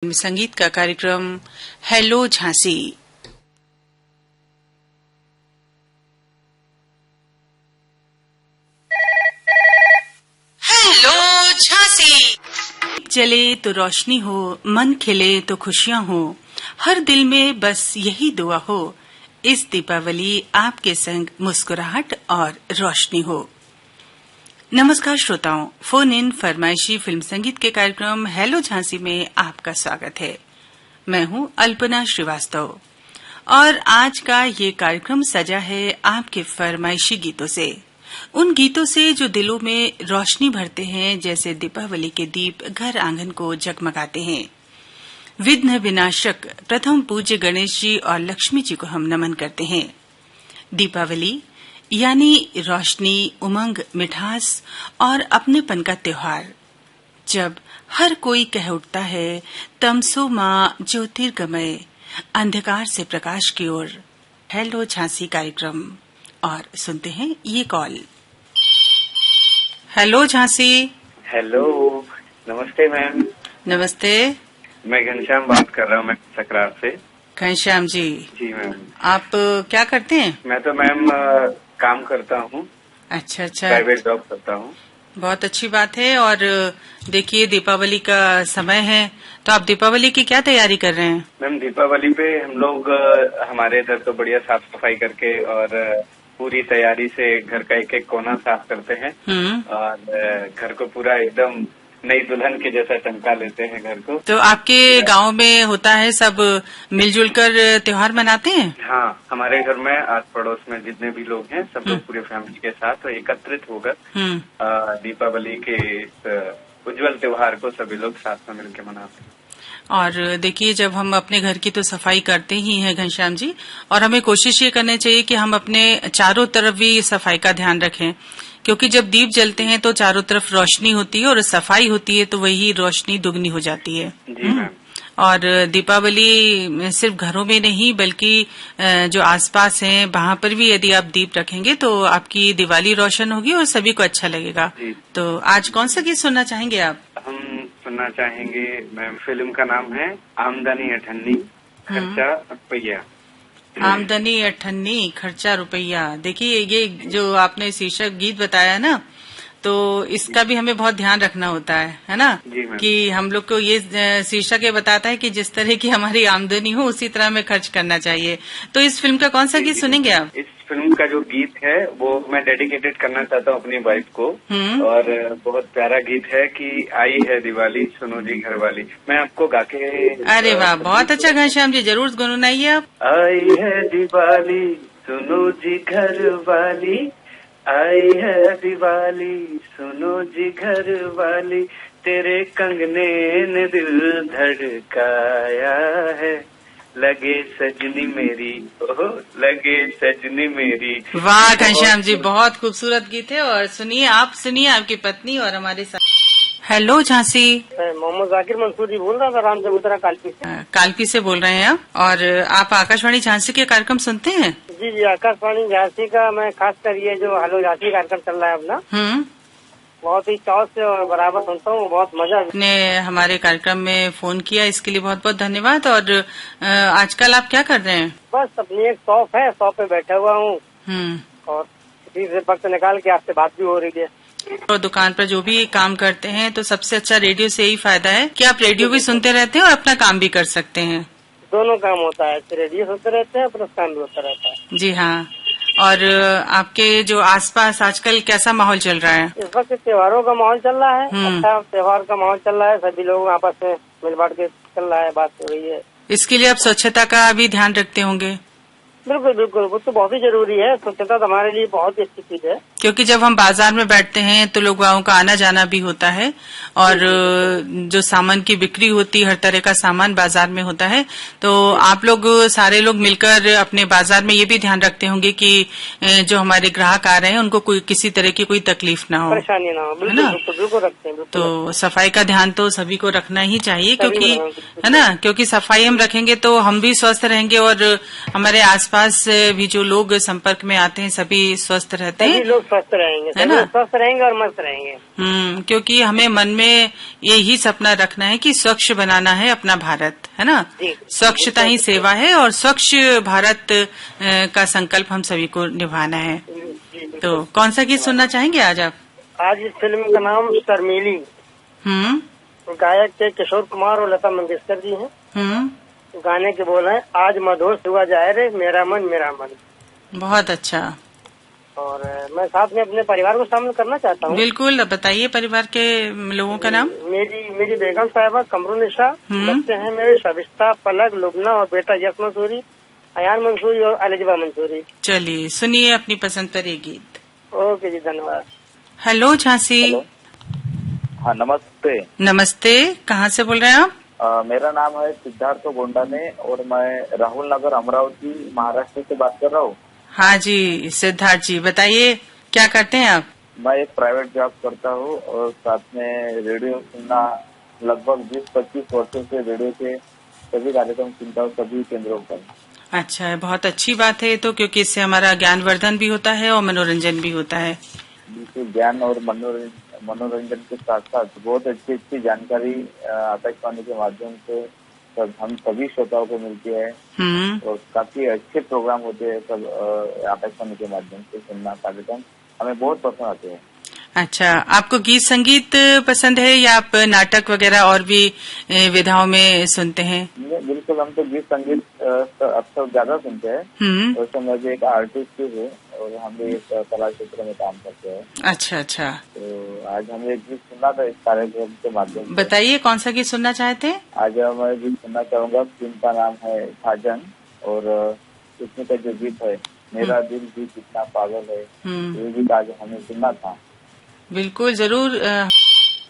संगीत का कार्यक्रम हेलो झांसी। हेलो झांसी। जले तो रोशनी हो, मन खिले तो खुशियां हो, हर दिल में बस यही दुआ हो, इस दीपावली आपके संग मुस्कुराहट और रोशनी हो। नमस्कार श्रोताओं, फोन इन फरमाइशी फिल्म संगीत के कार्यक्रम हेलो झांसी में आपका स्वागत है। मैं हूं अल्पना श्रीवास्तव और आज का ये कार्यक्रम सजा है आपके फरमाइशी गीतों से, उन गीतों से जो दिलों में रोशनी भरते हैं, जैसे दीपावली के दीप घर आंगन को जगमगाते हैं। विघ्न विनाशक प्रथम पूज्य गणेश जी और लक्ष्मी जी को हम नमन करते हैं। दीपावली यानी रोशनी, उमंग, मिठास और अपनेपन का त्योहार। जब हर कोई कह उठता है तमसो माँ ज्योतिर्गमय, अंधकार से प्रकाश की ओर। हेलो झांसी कार्यक्रम और सुनते हैं ये कॉल। हेलो झांसी। हेलो, नमस्ते मैम। नमस्ते। मैं घनश्याम बात कर रहा हूँ, मैं सकरार से। घनश्याम जी। जी मैम। आप क्या करते हैं? मैं तो मैम काम करता हूँ। अच्छा। प्राइवेट जॉब करता हूँ। बहुत अच्छी बात है। और देखिए दीपावली का समय है, तो आप दीपावली की क्या तैयारी कर रहे हैं? मैम दीपावली पे हम लोग हमारे इधर तो बढ़िया साफ सफाई करके और पूरी तैयारी से घर का एक एक कोना साफ करते हैं और घर को पूरा एकदम नई दुल्हन के जैसा चमका लेते हैं घर को। तो आपके गांव में होता है, सब मिलजुल कर त्योहार मनाते हैं? हाँ, हमारे घर में आस पड़ोस में जितने भी लोग हैं सब लोग पूरे फैमिली के साथ एकत्रित होकर दीपावली के इस उज्जवल त्योहार को सभी लोग साथ में मिलकर मनाते हैं। और देखिए, जब हम अपने घर की तो सफाई करते ही हैं घनश्याम जी, और हमें कोशिश ये करनी चाहिए कि हम अपने चारों तरफ भी सफाई का ध्यान रखें, क्योंकि जब दीप जलते हैं तो चारों तरफ रोशनी होती है और सफाई होती है तो वही रोशनी दुगनी हो जाती है। जी मैम। और दीपावली सिर्फ घरों में नहीं बल्कि जो आसपास हैं वहां पर भी यदि आप दीप रखेंगे तो आपकी दिवाली रोशन होगी और सभी को अच्छा लगेगा। तो आज कौन सा गीत सुनना चाहेंगे आप? हम सुनना चाहेंगे मैम, फिल्म का नाम है आमदनी अठन्नी खर्चा रुपया। आमदनी अठन्नी खर्चा रुपया। देखिए, ये जो आपने शीर्षक गीत बताया ना, तो इसका भी हमें बहुत ध्यान रखना होता है ना, कि हम लोग को ये शीर्षक ये बताता है कि जिस तरह की हमारी आमदनी हो उसी तरह हमें खर्च करना चाहिए। तो इस फिल्म का कौन सा गीत सुनेंगे आप? इस फिल्म का जो गीत है वो मैं डेडिकेटेड करना चाहता हूँ अपनी वाइफ को। और बहुत प्यारा गीत है कि आई है दिवाली सुनो जी घरवाली। मैं आपको गा के। अरे वाह, बहुत अच्छा घनश्याम जी, जरूर गुनगुनाइए आप। आई है दिवाली सुनो जी घरवाली, आई है दिवाली सुनो जी घरवाली, तेरे कंगने ने दिल धड़काया है, लगे सजनी मेरी, ओहो लगे सजनी मेरी। वाह घनश्याम जी, बहुत खूबसूरत गीत है। और सुनिए, आप सुनिए आपकी पत्नी और हमारे साथ। हेलो झांसी। मोहम्मद जाकिर मंसूर जी बोल रहा था, राम चबूतरा कालपी से। कालपी से बोल रहे हैं आप, और आप आकाशवाणी झांसी के कार्यक्रम सुनते हैं? जी, आकाशवाणी झांसी का मैं खास कर ये जो हेलो झांसी कार्यक्रम चल रहा है अपना, बहुत ही चाव से और बराबर सुनता हूँ, बहुत मजा। आपने हमारे कार्यक्रम में फोन किया, इसके लिए बहुत बहुत धन्यवाद। और आजकल आप क्या कर रहे हैं? बस अपनी एक शॉप है, शॉप पे बैठा हुआ हूँ और इसी से वक्त निकाल के आपसे बात भी हो रही है। और दुकान पर जो भी काम करते हैं तो सबसे अच्छा रेडियो से यही फायदा है कि आप रेडियो भी सुनते रहते हैं और अपना काम भी कर सकते हैं। दोनों काम होता है, रेडियो सुनते रहते हैं प्लस काम भी होता रहता है। जी हाँ। और आपके जो आसपास आजकल कैसा माहौल चल रहा है? इस वक्त त्योहारों का माहौल चल रहा है, अच्छा त्योहार का माहौल चल रहा है, सभी लोग आपस में मिल बांट के चल रहा है, बात हो रही है। इसके लिए आप स्वच्छता का भी ध्यान रखते होंगे? बिल्कुल बिल्कुल, वो तो बहुत ही जरूरी है। स्वच्छता तो हमारे लिए बहुत ही अच्छी चीज है, क्योंकि जब हम बाजार में बैठते हैं तो लोगों का आना जाना भी होता है और जो सामान की बिक्री होती है, हर तरह का सामान बाजार में होता है। तो आप लोग सारे लोग मिलकर अपने बाजार में ये भी ध्यान रखते होंगे कि जो हमारे ग्राहक आ रहे हैं उनको कोई किसी तरह की कोई तकलीफ ना हो, परेशानी ना हो। बिल्कुल रखते हैं। तो सफाई का ध्यान तो सभी को रखना ही चाहिए, क्योंकि है ना, क्योंकि सफाई हम रखेंगे तो हम भी स्वस्थ रहेंगे और हमारे आसपास भी जो लोग संपर्क में आते हैं सभी स्वस्थ रहते हैं। लोग स्वस्थ रहेंगे, है ना? स्वस्थ रहेंगे और मस्त रहेंगे। क्योंकि हमें मन में यही सपना रखना है कि स्वच्छ बनाना है अपना भारत, है ना? स्वच्छता ही सेवा है और स्वच्छ भारत का संकल्प हम सभी को निभाना है। तो कौन सा गीत सुनना चाहेंगे आज आप? आज इस फिल्म का नाम शर्मीली, गायक के किशोर कुमार और लता मंगेशकर जी हैं। गाने के बोल हैं, आज मधोश हुआ जाए रे मेरा मन मेरा मन। बहुत अच्छा। और मैं साथ में अपने परिवार को शामिल करना चाहता हूँ। बिल्कुल, बताइए परिवार के लोगों का नाम। मेरी बेगम साहिबा कमरुन्निसा, बच्चे हैं मेरे शबिस्ता, पलक, लुबना और बेटा यश मंसूरी, अयान मंसूरी और अलिजबा मंसूरी। चलिए सुनिए अपनी पसंद पर ये गीत। ओके जी, धन्यवाद। हेलो झांसी। हाँ नमस्ते। नमस्ते, कहाँ से बोल रहे हैं आप? मेरा नाम है सिद्धार्थ गोंडाने और मैं राहुल नगर अमरावती महाराष्ट्र से बात कर रहा हूँ। हाँ जी सिद्धार्थ जी, बताइए क्या करते हैं आप? मैं एक प्राइवेट जॉब करता हूँ और साथ में रेडियो सुनना लगभग 20-25 वर्षों से रेडियो के सभी कार्यक्रम सुनता हूँ, सभी केंद्रों पर। अच्छा, बहुत अच्छी बात है तो, क्योंकि इससे हमारा ज्ञानवर्धन भी होता है और मनोरंजन भी होता है। बिल्कुल, ज्ञान और मनोरंजन के साथ साथ बहुत अच्छी अच्छी जानकारी आकाशवाणी के माध्यम से हम सभी श्रोताओं को मिलती है और काफी अच्छे प्रोग्राम होते हैं सब आकाशवाणी के माध्यम से सुनना कार्यक्रम हमें बहुत पसंद आते हैं। अच्छा, आपको गीत संगीत पसंद है या आप नाटक वगैरह और भी विधाओं में सुनते हैं? बिल्कुल, हम तो गीत संगीत अक्सर ज्यादा सुनते हैं। वैसे मैं भी एक आर्टिस्ट हूँ और हम भी एक कला क्षेत्र में काम करते हैं। अच्छा अच्छा। तो आज हमें एक गीत सुनना था इस कार्यक्रम के माध्यम से। बताइए कौन सा गीत सुनना चाहते हैं? आज मैं गीत सुनना चाहूँगा, फिल्म का नाम है साजन और उसमें का जो गीत है मेरा दिल भी कितना पागल है, ये गीत आज हमें सुनना था। बिल्कुल जरूर।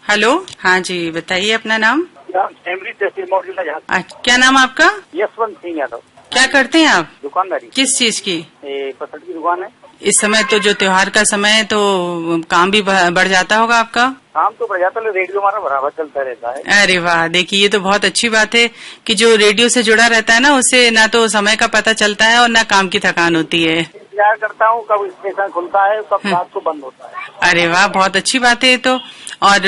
हेलो, हाँ जी बताइए अपना नाम। क्या नाम आपका? यशवंत सिंह यादव। क्या करते हैं आप? दुकानदारी। किस चीज की? पसंद की दुकान है। इस समय तो जो त्योहार का समय है तो काम भी बढ़ जाता होगा आपका? काम तो बढ़ जाता है, रेडियो हमारा बराबर चलता रहता है। अरे वाह, देखिए ये तो बहुत अच्छी बात है कि जो रेडियो से जुड़ा रहता है ना, उससे ना तो समय का पता चलता है और ना काम की थकान होती है। इंतजार करता हूँ कब स्टेशन खुलता है, कब रात को बंद होता है। अरे वाह, बहुत अच्छी बात है ये तो। और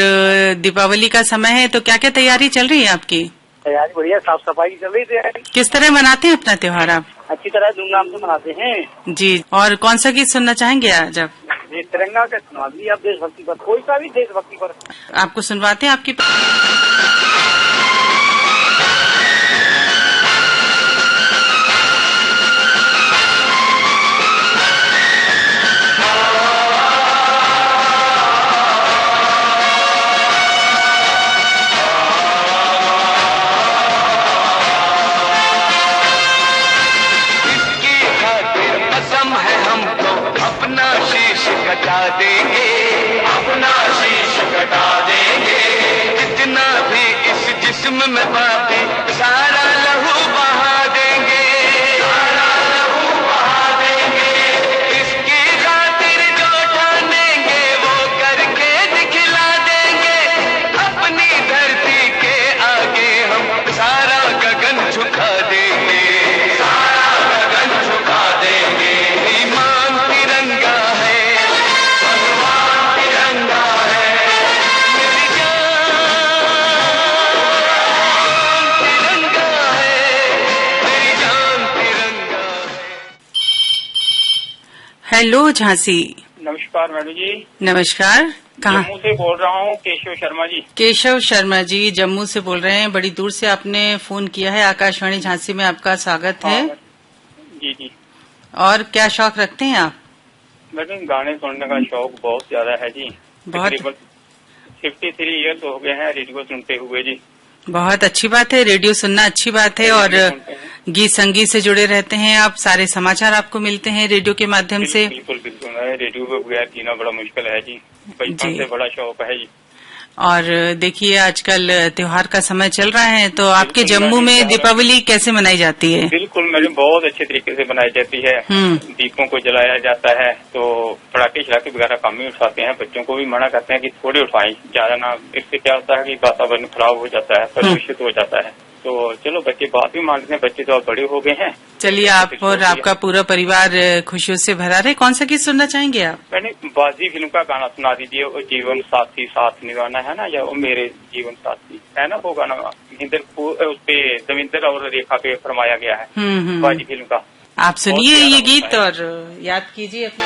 दीपावली का समय है तो क्या क्या तैयारी चल रही है आपकी? तैयारी बढ़िया, साफ सफाई की चल रही तैयारी। किस तरह मनाते हैं अपना त्योहार आप? अच्छी तरह धूमधाम से मनाते हैं जी। और कौन सा गीत सुनना चाहेंगे आज आप? तिरंगा का सुना दी आप, देशभक्ति पर, कोई सा भी देशभक्ति पर आपको सुनवाते हैं आपकी। अपना शीश कटा देंगे, जितना भी इस जिस्म में बाटे सारा लहू बहा देंगे, सारा लहू बहा देंगे। इसकी खातिर जो ठानेंगे वो करके दिखला देंगे, अपनी धरती के आगे हम सारा गगन झुका देंगे, सारा गगन झुका देंगे। ईमान तिरंगा है, हेलो झांसी। नमस्कार मैडम जी। नमस्कार। कहाँ? जम्मू से बोल रहा हूँ, केशव शर्मा जी। केशव शर्मा जी जम्मू से बोल रहे हैं, बड़ी दूर से आपने फोन किया है। आकाशवाणी झांसी में आपका स्वागत है। जी जी। और क्या शौक रखते हैं आप? मैडम गाने सुनने का शौक बहुत ज्यादा है जी। बहुत 53 ईयर्स हो गए हैं रेडियो सुनते हुए जी। बहुत अच्छी बात है, रेडियो सुनना अच्छी बात है। और गीत संगीत से जुड़े रहते हैं आप, सारे समाचार आपको मिलते हैं रेडियो के माध्यम से। बिल्कुल बिल्कुल, रेडियो के बगैर जीना बड़ा मुश्किल है जी, बचपन से बड़ा शौक है जी। और देखिए आजकल त्योहार का समय चल रहा है, तो आपके जम्मू में दीपावली कैसे मनाई जाती है? बिल्कुल मैडम, बहुत अच्छे तरीके से मनाई जाती है। दीपों को जलाया जाता है, तो पटाखे छटाखे वगैरह कम ही उठाते हैं। बच्चों को भी मना करते हैं कि थोड़े उठाएं, ज्यादा ना। इससे क्या होता है कि वातावरण खराब हो जाता है, प्रदूषित हो जाता है। तो चलो बच्चे बात भी मान लेते हैं, बच्चे तो अब बड़े हो गए हैं। चलिए आप और आपका पूरा परिवार खुशियों से भरा रहे। कौन सा गीत सुनना चाहेंगे आप? मैंने बाजी फिल्म का गाना सुना दीजिए, वो जीवन साथी साथ निभाना है ना, या वो मेरे जीवन साथी है ना, वो गाना उस पे दविंदर और रेखा पे फरमाया गया है बाजी फिल्म का। आप सुनिए ये गीत और याद कीजिए अपने।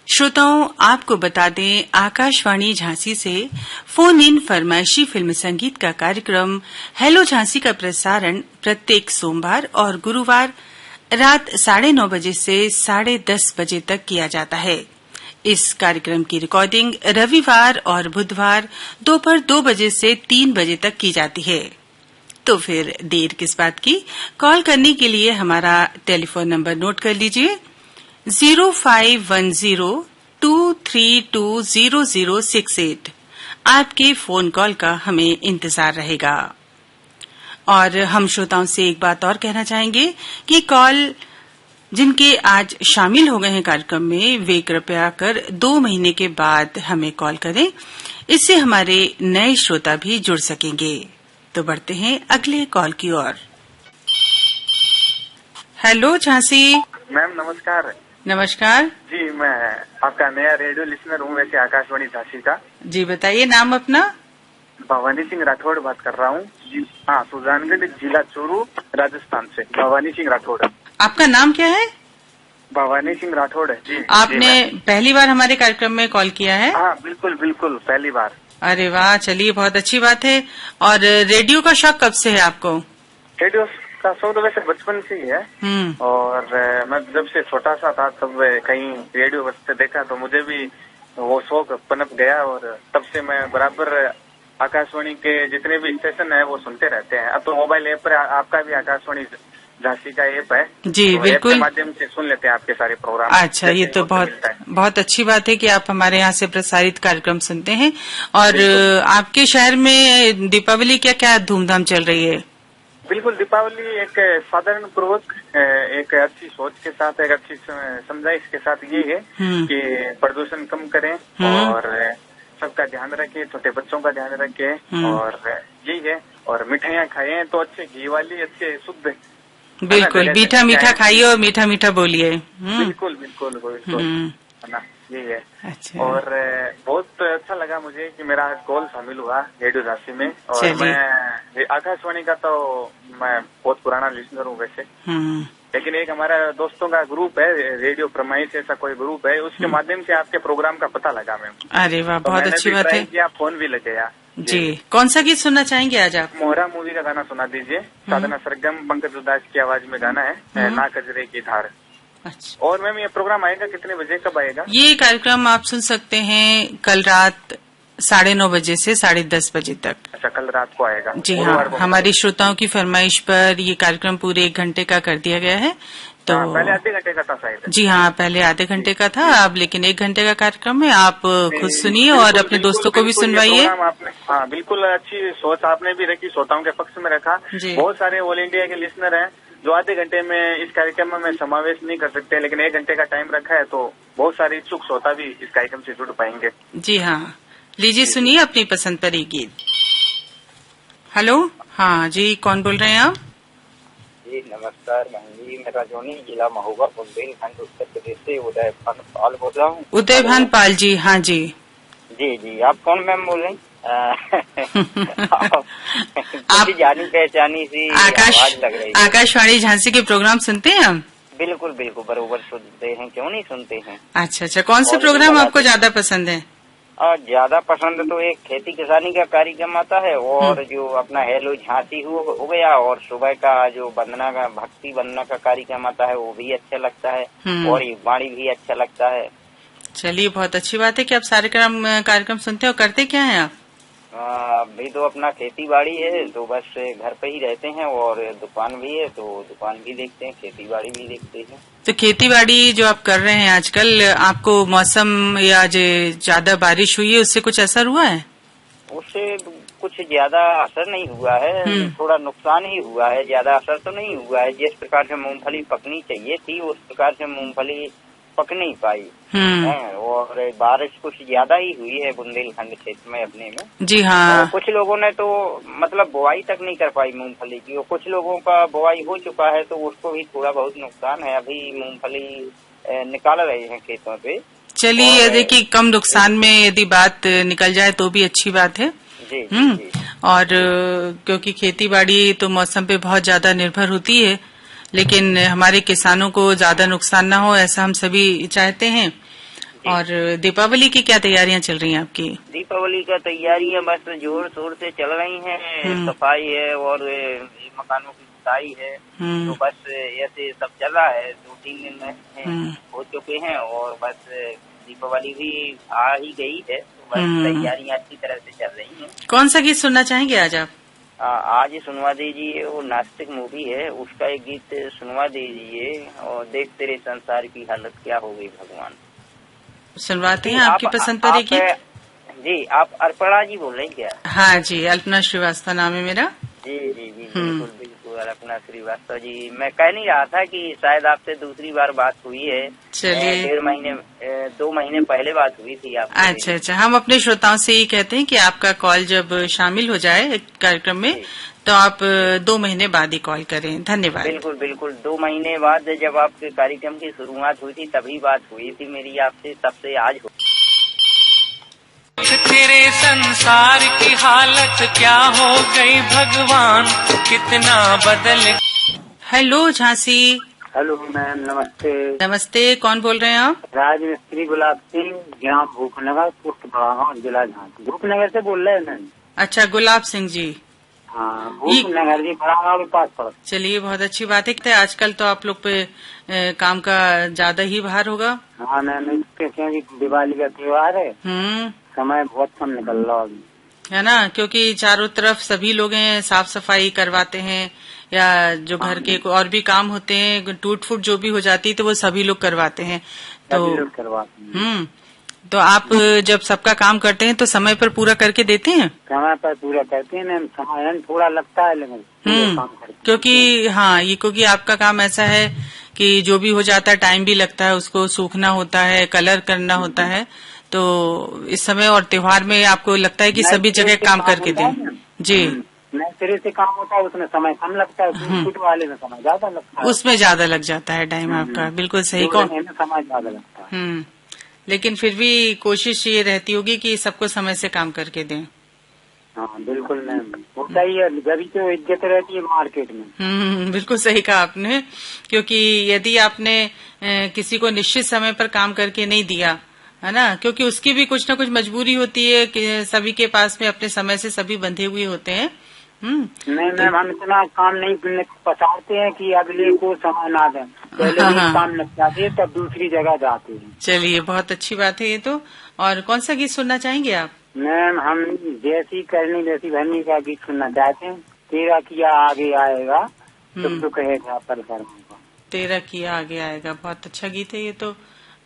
श्रोताओं, आपको बता दें, आकाशवाणी झांसी से फोन इन फरमाइशी फिल्म संगीत का कार्यक्रम हेलो झांसी का प्रसारण प्रत्येक सोमवार और गुरुवार रात 9:30 बजे से 10:30 बजे तक किया जाता है। इस कार्यक्रम की रिकॉर्डिंग रविवार और बुधवार दोपहर 2 बजे से 3 बजे तक की जाती है। तो फिर देर किस बात की, कॉल करने के लिए हमारा टेलीफोन नंबर नोट कर लीजिए 0510-232-0068। आपके फोन कॉल का हमें इंतजार रहेगा। और हम श्रोताओं से एक बात और कहना चाहेंगे कि कॉल जिनके आज शामिल हो गए हैं कार्यक्रम में, वे कृपया कर 2 महीने के बाद हमें कॉल करें। इससे हमारे नए श्रोता भी जुड़ सकेंगे। तो बढ़ते हैं अगले कॉल की ओर। हेलो झांसी। मैम नमस्कार। नमस्कार जी, मैं आपका नया रेडियो लिसनर हूँ वैसे आकाशवाणी झांसी का। जी बताइए नाम अपना। भवानी सिंह राठौड़ बात कर रहा हूँ। हाँ, सुजानगढ़ जिला चूरू राजस्थान से भवानी सिंह राठौड़। आपका नाम क्या है? भवानी सिंह राठौड़ है जी। आपने पहली बार हमारे कार्यक्रम में कॉल किया है? हाँ बिल्कुल बिल्कुल, पहली बार। अरे वाह, चलिए बहुत अच्छी बात है। और रेडियो का शौक कब से है आपको? रेडियो का शौक तो वैसे बचपन से ही है। और मैं जब से छोटा सा था तब कहीं रेडियो बजते देखा तो मुझे भी वो शौक पनप गया, और तब से मैं बराबर आकाशवाणी के जितने भी स्टेशन है वो सुनते रहते हैं। अब तो मोबाइल ऐप पर आपका भी आकाशवाणी झांसी का ऐप है जी, तो बिल्कुल, ऐप के माध्यम से सुन लेते हैं आपके सारे प्रोग्राम। अच्छा, ये तो बहुत अच्छी बात है कि आप हमारे यहाँ से प्रसारित कार्यक्रम सुनते हैं। और आपके शहर में दीपावली क्या क्या धूमधाम चल रही है? बिल्कुल, दीपावली एक साधारण पूर्वक, एक अच्छी सोच के साथ, एक अच्छी समझाइश के साथ ये है कि प्रदूषण कम करें और सबका ध्यान रखें, छोटे बच्चों का ध्यान रखें, और यही है। और मिठाइयाँ खाएं तो अच्छे घी वाली, अच्छे शुद्ध, बिल्कुल मीठा मीठा खाइए और मीठा मीठा बोलिए। बिल्कुल बिल्कुल बिल्कुल, है ना, यही है। अच्छा। और बहुत अच्छा लगा मुझे कि मेरा कॉल शामिल हुआ रेडियो झांसी में। और मैं आकाशवाणी का तो मैं बहुत पुराना लिसनर हूँ वैसे, लेकिन एक हमारा दोस्तों का ग्रुप है, रेडियो फरमाइश ऐसा कोई ग्रुप है, उसके माध्यम से आपके प्रोग्राम का पता लगा मैम। अरे वाह, बहुत अच्छी बात है। आप फोन भी लग गया जी। कौन सा गीत सुनना चाहेंगे आज आप? मोहरा मूवी का गाना सुना दीजिए। साधना सरगम पंकज उदास की आवाज में गाना है, ना कजरे की धार। अच्छा। और मैम ये प्रोग्राम आएगा कितने बजे, कब आएगा? ये कार्यक्रम आप सुन सकते हैं कल रात 9:30 बजे से 10:30 बजे तक। अच्छा, कल रात को आएगा। जी हाँ, हमारी श्रोताओं की फरमाइश पर ये कार्यक्रम पूरे 1 घंटे का कर दिया गया है। तो पहले आधे घंटे का था शायद। जी हाँ, पहले आधे घंटे का था, अब लेकिन 1 घंटे का कार्यक्रम है। आप खुद सुनिए और अपने दोस्तों को भी सुनवाइए। हाँ बिल्कुल, अच्छी सोच आपने भी रखी, श्रोताओं के पक्ष में रखा। बहुत सारे ऑल इंडिया के लिसनर हैं जो आधे घंटे में इस कार्यक्रम में समावेश नहीं कर सकते, लेकिन 1 घंटे का टाइम रखा है, तो बहुत सारे इच्छुक श्रोता भी इस कार्यक्रम से जुड़ पाएंगे। जी हाँ, लीजिए सुनिए अपनी पसंद पर एक गीत। हेलो, हाँ जी, कौन बोल रहे हैं आप? जी नमस्कार, मैं राजौनी जिला महोबा बुंदेलखंड उत्तर प्रदेश से उदय भान पाल बोल रहा हूँ। उदय भान पाल जी, हाँ जी। जी, आप कौन मैम बोल रहे हैं? आप जानी पहचानी सी आवाज लग रही है। आकाशवाणी झांसी के प्रोग्राम सुनते हैं हम? बिल्कुल बिल्कुल, बरोबर सुनते हैं, क्यों नहीं सुनते हैं। अच्छा, कौन से प्रोग्राम आपको ज्यादा पसंद है? ज्यादा पसंद तो एक खेती किसानी का कार्यक्रम आता है, और जो अपना हेलो झांसी हो गया, और सुबह का जो वंदना का भक्ति वंदना का कार्यक्रम आता है वो भी अच्छा लगता है, और ये वाणी भी अच्छा लगता है। चलिए, बहुत अच्छी बात है कि आप सारे कार्यक्रम सुनते हो। करते क्या हैं आप? अभी तो अपना खेती बाड़ी है, तो बस घर पे ही रहते हैं, और दुकान भी है तो दुकान भी देखते हैं, खेती बाड़ी भी देखते हैं। तो खेती बाड़ी जो आप कर रहे हैं आजकल, आपको मौसम या ज्यादा बारिश हुई है उससे कुछ असर हुआ है? उससे कुछ ज्यादा असर नहीं हुआ है, थोड़ा नुकसान ही हुआ है, ज्यादा असर तो नहीं हुआ है। जिस प्रकार से मूंगफली पकनी चाहिए थी उस प्रकार से मूंगफली पक नहीं पाई है, और बारिश कुछ ज्यादा ही हुई है बुंदेलखंड क्षेत्र में अपने में। जी हाँ। कुछ लोगों ने तो मतलब बुआई तक नहीं कर पाई मूंगफली की, और कुछ लोगों का बुआई हो चुका है तो उसको भी थोड़ा बहुत नुकसान है। अभी मूंगफली निकाल रहे हैं खेतों पे। चलिए, यदि कि कम नुकसान में यदि बात निकल जाए तो भी अच्छी बात है। जी, जी। और क्योंकि खेती बाड़ी तो मौसम पे बहुत ज्यादा निर्भर होती है, लेकिन हमारे किसानों को ज्यादा नुकसान ना हो ऐसा हम सभी चाहते हैं। और दीपावली की क्या तैयारियां चल रही हैं आपकी? दीपावली का तैयारियां बस जोर शोर से चल रही हैं। सफाई है और मकानों की जुताई है, तो बस ऐसे सब चल रहा है। 2-3 दिन हो चुके हैं और बस दीपावली भी आ ही गई है, तो बस तैयारियां अच्छी तरह से चल रही हैं। कौन सा गीत सुनना चाहेंगे आज आप? आज सुनवा दीजिए, वो नास्तिक मूवी है, उसका एक गीत सुनवा दीजिए, और देख तेरे संसार की हालत क्या हो गई भगवान। सुनवाते हैं आपकी पसंद पर एक गीत। जी, आप अर्पणा जी बोल रही क्या? हाँ जी, अल्पना श्रीवास्तव नाम है मेरा। जी जी जी, बिल्कुल बिल्कुल अल्पना श्रीवास्तव जी। मैं कह नहीं रहा था कि शायद आपसे दूसरी बार बात हुई है। चलिए, 2 महीने पहले बात हुई थी आपसे। अच्छा, हम अपने श्रोताओं से ये कहते हैं कि आपका कॉल जब शामिल हो जाए कार्यक्रम में तो आप 2 महीने बाद ही कॉल करें। धन्यवाद। बिल्कुल बिल्कुल, 2 महीने बाद जब आपके कार्यक्रम की शुरुआत हुई थी तभी बात हुई थी मेरी आपसे, तब से आज हो। तेरे संसार की हालत क्या हो गई भगवान, कितना बदल। हेलो झांसी। हेलो मैम, नमस्ते। नमस्ते, कौन बोल रहे हैं आप? राजमिस्त्री गुलाब सिंह, ग्राम भूपनगर, पोस्ट बड़ागांव, जिला झांसी। भूपनगर से बोल रहे हैं मैम? अच्छा, गुलाब सिंह जी। हाँ, भूपनगर जी, बड़ागांव के पास पड़ता। चलिए, बहुत अच्छी बात है। आजकल तो आप लोग पे काम का ज्यादा ही भार होगा। हाँ मैम, क्योंकि दिवाली का त्योहार है, समय बहुत कम निकल रहा है ना, क्योंकि चारों तरफ सभी लोग साफ सफाई करवाते हैं, या जो घर के और भी काम होते हैं, टूट फूट जो भी हो जाती है तो वो सभी लोग करवाते हैं। तो आप जब सबका काम करते हैं तो समय पर पूरा करके देते हैं? समय पर पूरा करते हैं मैम, समय थोड़ा लगता है लेकिन क्योंकि क्योंकि आपका काम ऐसा है कि जो भी हो जाता है टाइम भी लगता है, उसको सूखना होता है, कलर करना होता है, तो इस समय और त्योहार में आपको लगता है कि सभी जगह काम करके दें। जी, नर्सरी से काम होता है, उसमें समय कम लगता है, फूट वाले में समय ज्यादा लगता है, उसमें ज्यादा लग जाता है टाइम आपका। बिल्कुल सही, समय ज्यादा लगता है। लेकिन फिर भी कोशिश ये रहती होगी कि सबको समय से काम करके दें। हाँ बिल्कुल मैम, होता ही है, जब तो इज्जत रहती है मार्केट में। बिल्कुल सही कहा आपने, क्योंकि यदि आपने किसी को निश्चित समय पर काम करके नहीं दिया, है ना, क्योंकि उसकी भी कुछ न कुछ मजबूरी होती है कि सभी के पास में अपने समय से सभी बंधे हुए होते हैं। नहीं मैम, हम इतना काम नहीं पछाड़ते हैं कि अगले को समय ना दें, पहले ही काम निपटाते हैं तब दूसरी जगह जाते हैं। चलिए, बहुत अच्छी बात है ये तो। और कौन सा गीत सुनना चाहेंगे आप? मैम, हम जैसी करनी वैसी भरनी का गीत सुनना चाहते हैं। तेरा किया आगे आएगा, तुम तो कहेगा पर होगा। तेरा किया आगे आएगा, बहुत अच्छा गीत है ये तो।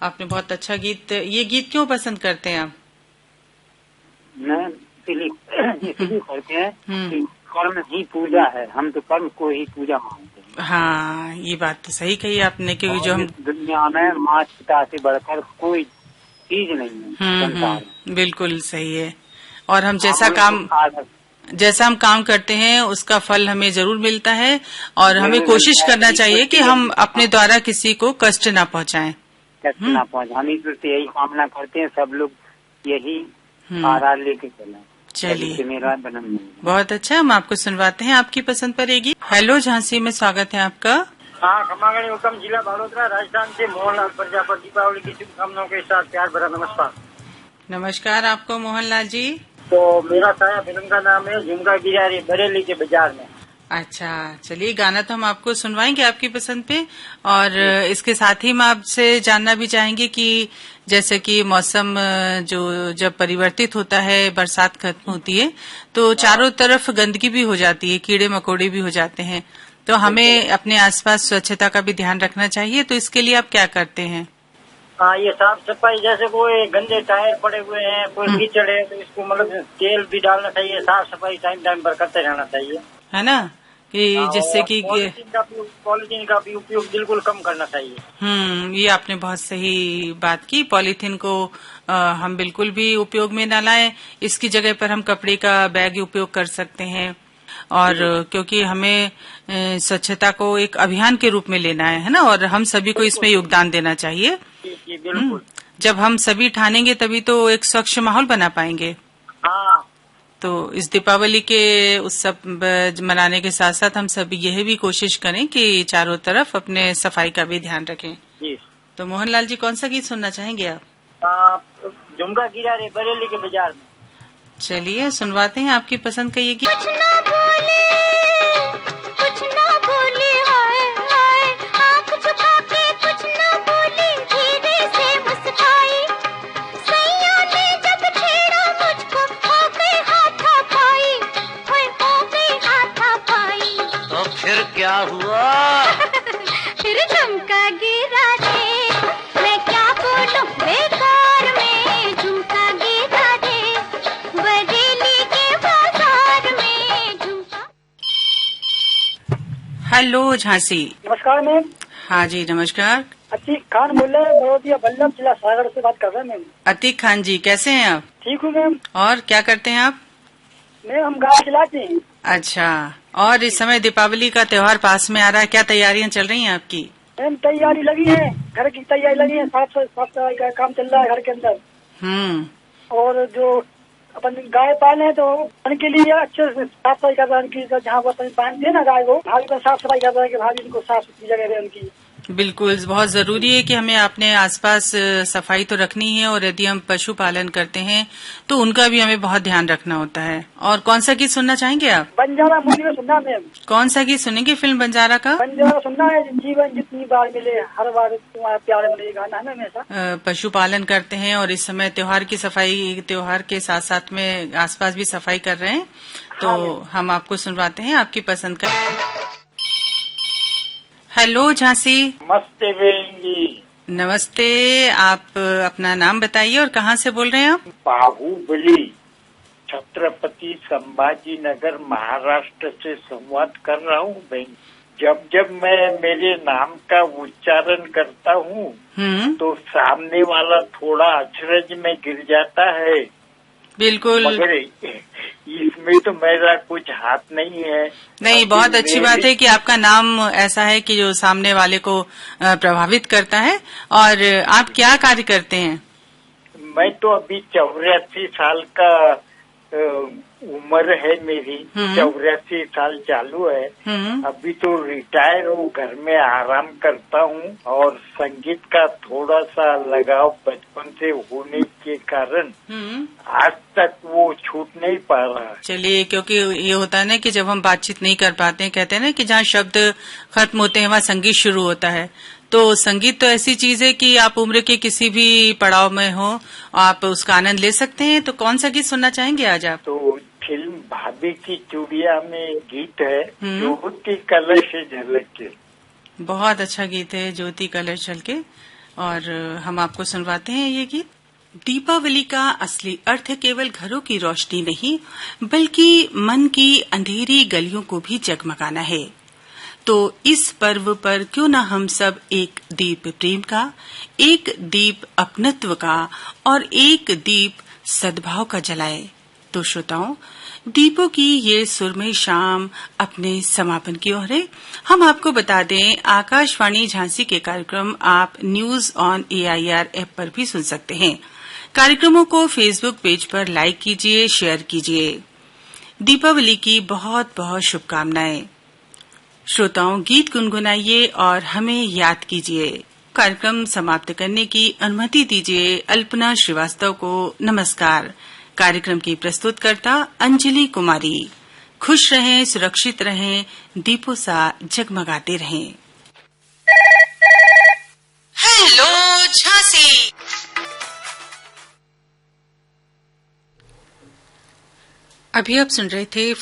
आपने बहुत अच्छा गीत, ये गीत क्यों पसंद करते हैं आप? मैम, इसलिए करते हैं कि कर्म ही पूजा है, हम तो कर्म को ही पूजा मानते हैं। हाँ, ये बात तो सही कही आपने, क्योंकि जो हम दुनिया में माता पिता से बढ़कर कोई चीज नहीं है। बिल्कुल सही है। और हम जैसा हम काम करते हैं उसका फल हमें जरूर मिलता है, और हमें कोशिश करना चाहिए कि हम अपने द्वारा किसी को कष्ट ना पहुंचाएं। हम ईश्वर से यही कामना करते हैं, सब लोग यही आधार लेके चलें। चलिए, बहुत अच्छा, हम आपको सुनवाते हैं आपकी पसंद पर एक गीत। हेलो झांसी में स्वागत है आपका। हाँ, खमागणी उत्तम, जिला बड़ोदरा, राजस्थान से मोहनलाल प्रजापति। दीपावली की शुभकामनाओं के साथ प्यार भरा नमस्कार। नमस्कार आपको मोहनलाल जी। तो मेरा साया फिल्म का नाम है झुमका गिरारी, बरेली के बाजार में। अच्छा, चलिए, गाना तो हम आपको सुनवाएंगे आपकी पसंद पे। और इसके साथ ही हम आपसे जानना भी चाहेंगे कि जैसे कि मौसम जो जब परिवर्तित होता है, बरसात खत्म होती है, तो चारों तरफ गंदगी भी हो जाती है, कीड़े मकोड़े भी हो जाते हैं, तो हमें अपने आसपास स्वच्छता का भी ध्यान रखना चाहिए। तो इसके लिए आप क्या करते हैं? हाँ, ये साफ सफाई, जैसे कोई गंदे टायर पड़े हुए हैं, कोई कीचड़ है, तो इसको मतलब तेल भी डालना चाहिए, साफ सफाई टाइम टाइम पर करते रहना चाहिए, है ना, कि जिससे कि पॉलीथीन का भी उपयोग बिल्कुल कम करना चाहिए। ये आपने बहुत सही बात की। पॉलीथीन को हम बिल्कुल भी उपयोग में न लाएं। इसकी जगह पर हम कपड़े का बैग उपयोग कर सकते हैं। और क्योंकि हमें स्वच्छता को एक अभियान के रूप में लेना है ना, और हम सभी को इसमें योगदान देना चाहिए। बिल्कुल। जब हम सभी ठानेंगे तभी तो एक स्वच्छ माहौल बना पाएंगे। हाँ। तो इस दीपावली के उत्सव मनाने के साथ साथ हम सभी यह भी कोशिश करें कि चारों तरफ अपने सफाई का भी ध्यान रखें। जी। तो मोहनलाल जी, कौन सा गीत सुनना चाहेंगे आप? झुमका गिरा रे बरेली के बाजार में। चलिए सुनवाते हैं आपकी पसंद का ये गीत। कुछ ना बोले, कुछ ना बोले, हाय हाय, आँख झुका के कुछ ना बोले, धीरे से मुस्काई। सैया ने जब छेड़ा मुझको, हो गई हाथापाई, हो गई हाथापाई। तो फिर क्या हुआ? फिर झुमका गिरा रे, मैं क्या बोलूं बेकार में, झुमका गिरा रे बरेली के बाजार में, झुमका। हेलो झांसी। नमस्कार मैम। हाँ जी नमस्कार। अतीक खान बोल रहे हैं, बड़ौदिया बल्लभ, जिला सागर से बात कर रहे हैं मैम। अतीक खान जी, कैसे हैं आप? ठीक हूँ मैम। और क्या करते हैं आप? मैम हम गाय खिलाते हैं। अच्छा, और इस समय दीपावली का त्योहार पास में आ रहा है, क्या तैयारियां चल रही हैं आपकी? मैम तैयारी लगी है, घर की तैयारी लगी है, साफ सफाई का काम चल रहा है घर के अंदर। और जो अपन गाय पाले तो उनके लिए अच्छे से साफ सफाई कर रहा है उनकी, जहाँ वो अपन बांधते हैं ना गाय को, भाभी को साफ सफाई कर रहा है कि भाभी इनको साफ सुथरी जगह रहे उनकी। बिल्कुल, बहुत जरूरी है कि हमें अपने आसपास सफाई तो रखनी है, और यदि हम पशु पालन करते हैं तो उनका भी हमें बहुत ध्यान रखना होता है। और कौन सा गीत सुनना चाहेंगे आप? बंजारा मूवी में सुनना मैम। कौन सा गीत सुनेंगे फिल्म बंजारा का? बंजारा सुनना है, जीवन जितनी बार मिले हर बार तुम्हारा प्यार मिले, गाना है हमेशा। पशु पालन करते हैं और इस समय त्योहार की सफाई, त्योहार के साथ साथ में आसपास भी सफाई कर रहे हैं, तो हम आपको सुनवाते हैं आपकी पसंद का। हेलो झांसी। नमस्ते बेंगी। नमस्ते, आप अपना नाम बताइए और कहाँ से बोल रहे हैं आप? बाहुबली, छत्रपति संभाजी नगर, महाराष्ट्र से संवाद कर रहा हूँ बेंगी। जब जब मैं मेरे नाम का उच्चारण करता हूँ तो सामने वाला थोड़ा अचरज में गिर जाता है। बिल्कुल, मगर इसमें तो मेरा कुछ हाथ नहीं है। नहीं, बहुत अच्छी बात है कि आपका नाम ऐसा है कि जो सामने वाले को प्रभावित करता है। और आप क्या कार्य करते हैं? मैं तो अभी 84 साल का उम्र है मेरी, 84 साल चालू है। अभी तो रिटायर हूँ, घर में आराम करता हूँ, और संगीत का थोड़ा सा लगाव बचपन से होने के कारण आज तक वो छूट नहीं पा रहा। चलिए, क्योंकि ये होता है ना कि जब हम बातचीत नहीं कर पाते हैं, कहते हैं ना कि जहाँ शब्द खत्म होते हैं वहाँ संगीत शुरू होता है। तो संगीत तो ऐसी चीज है कि आप उम्र के किसी भी पड़ाव में हो, आप उसका आनंद ले सकते हैं। तो कौन सा गीत सुनना चाहेंगे आज आप? तो फिल्म भाभी की चूड़िया में गीत है, ज्योति कलश झलक के। बहुत अच्छा गीत है, ज्योति कलश झलके, और हम आपको सुनवाते हैं ये गीत। दीपावली का असली अर्थ केवल घरों की रोशनी नहीं, बल्कि मन की अंधेरी गलियों को भी जगमगाना है। तो इस पर्व पर क्यों न हम सब एक दीप प्रेम का, एक दीप अपनत्व का और एक दीप सद्भाव का जलाए। तो श्रोताओं, दीपों की ये सुरमई शाम अपने समापन की ओर है। हम आपको बता दें, आकाशवाणी झांसी के कार्यक्रम आप न्यूज ऑन AIR ऐप पर भी सुन सकते हैं। कार्यक्रमों को फेसबुक पेज पर लाइक कीजिए, शेयर कीजिए। दीपावली की बहुत बहुत शुभकामनाएं। श्रोताओं, गीत गुनगुनाइए और हमें याद कीजिए। कार्यक्रम समाप्त करने की अनुमति दीजिए अल्पना श्रीवास्तव को। नमस्कार। कार्यक्रम की प्रस्तुतकर्ता अंजलि कुमारी। खुश रहें, सुरक्षित रहें, दीपों सा जगमगाते रहें। हेलो झांसी। अभी आप सुन रहे थे